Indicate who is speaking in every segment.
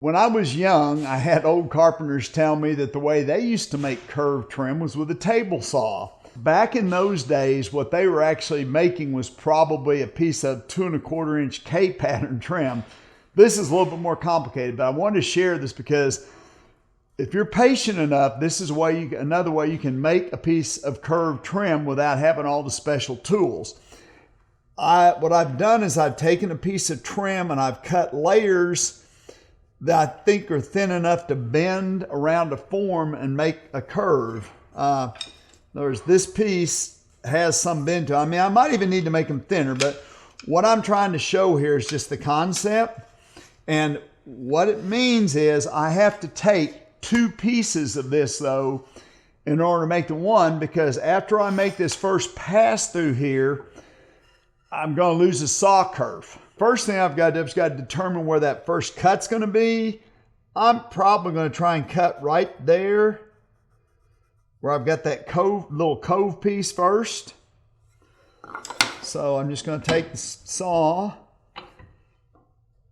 Speaker 1: When I was young, I had old carpenters tell me that the way they used to make curved trim was with a table saw. Back in those days, what they were actually making was probably a piece of 2¼ inch K pattern trim. This is a little bit more complicated, but I wanted to share this because if you're patient enough, this is another way you can make a piece of curved trim without having all the special tools. What I've done is I've taken a piece of trim and I've cut layers that I think are thin enough to bend around a form and make a curve. This piece has some bend to it. I mean, I might even need to make them thinner, but what I'm trying to show here is just the concept. And what it means is I have to take 2 pieces of this though in order to make the one, because after I make this first pass through here, I'm going to lose the saw curve. First thing I've got to do is got to determine where that first cut's going to be. I'm probably going to try and cut right there where I've got that little cove piece first. So I'm just going to take the saw.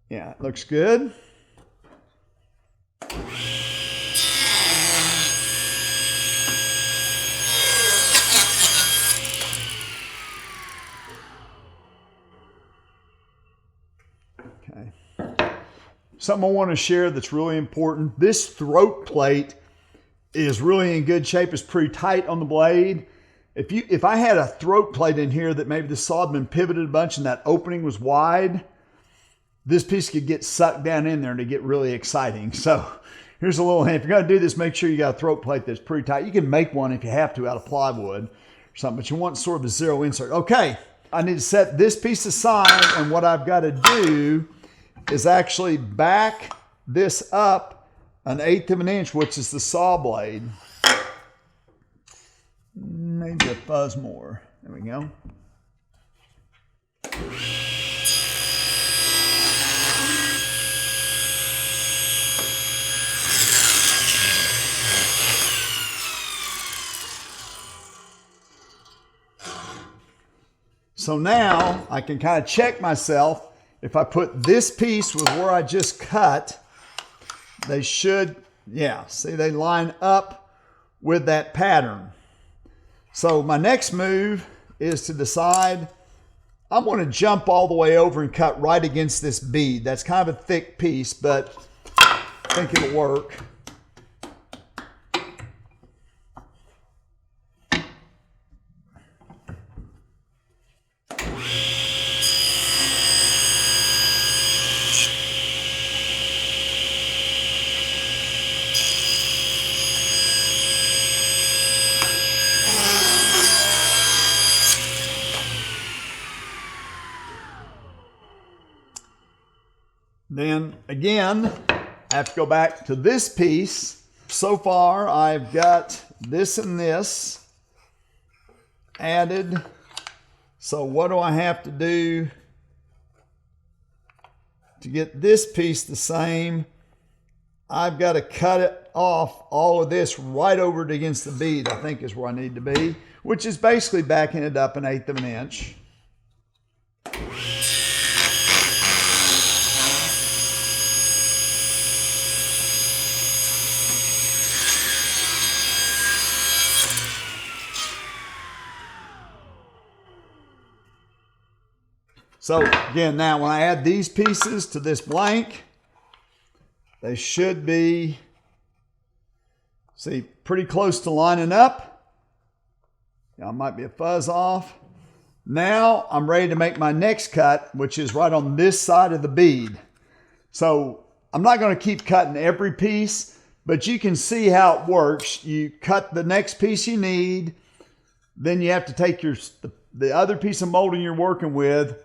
Speaker 1: Yeah, it looks good. Something I want to share that's really important. This throat plate is really in good shape. It's pretty tight on the blade. If I had a throat plate in here that maybe the saw had been pivoted a bunch and that opening was wide, this piece could get sucked down in there and it'd get really exciting. So here's a little hint. If you're going to do this, make sure you got a throat plate that's pretty tight. You can make one if you have to out of plywood or something, but you want sort of a zero insert. Okay, I need to set this piece aside, and what I've got to do is actually back this up 1/8 of an inch, which is the saw blade. Maybe a fuzz more. There we go. So now I can kind of check myself. If I put this piece with where I just cut, they should, yeah, see, they line up with that pattern. So my next move is to decide I'm going to jump all the way over and cut right against this bead. That's kind of a thick piece, but I think it'll work. Then again, I have to go back to this piece. So far, I've got this and this added. So what do I have to do to get this piece the same? I've got to cut it off, all of this right over it against the bead, I think is where I need to be, which is basically backing it up 1/8 of an inch. So again, now when I add these pieces to this blank, they should be, see, pretty close to lining up. Now, might be a fuzz off. Now I'm ready to make my next cut, which is right on this side of the bead. So I'm not going to keep cutting every piece, but you can see how it works. You cut the next piece you need, then you have to take the other piece of molding you're working with,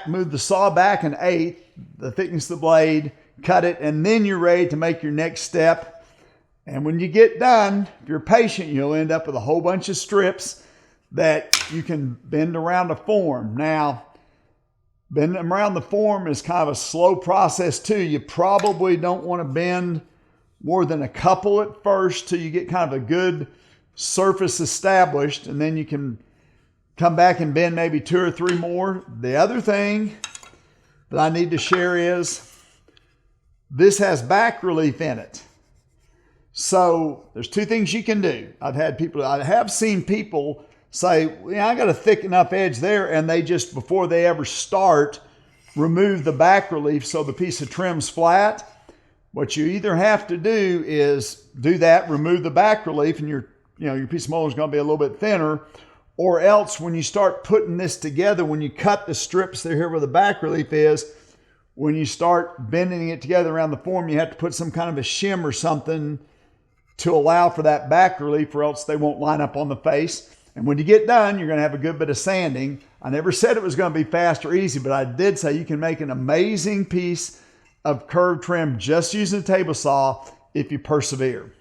Speaker 1: move the saw back 1/8, the thickness of the blade, cut it, and then you're ready to make your next step. And when you get done, if you're patient, you'll end up with a whole bunch of strips that you can bend around a form. Now, bending them around the form is kind of a slow process too. You probably don't want to bend more than a couple at first till you get kind of a good surface established, and then you can come back and bend maybe 2 or 3 more. The other thing that I need to share is This has back relief in it. So there's two things you can do. I have seen people say, yeah, I got a thick enough edge there, and they just, before they ever start, remove the back relief so the piece of trim's flat. What you either have to do is do that, remove the back relief, and your piece of molding is going to be a little bit thinner, or else when you start putting this together, when you cut the strips there here where the back relief is, when you start bending it together around the form, you have to put some kind of a shim or something to allow for that back relief, or else they won't line up on the face. And when you get done, you're going to have a good bit of sanding. I never said it was going to be fast or easy, but I did say you can make an amazing piece of curved trim just using a table saw if you persevere.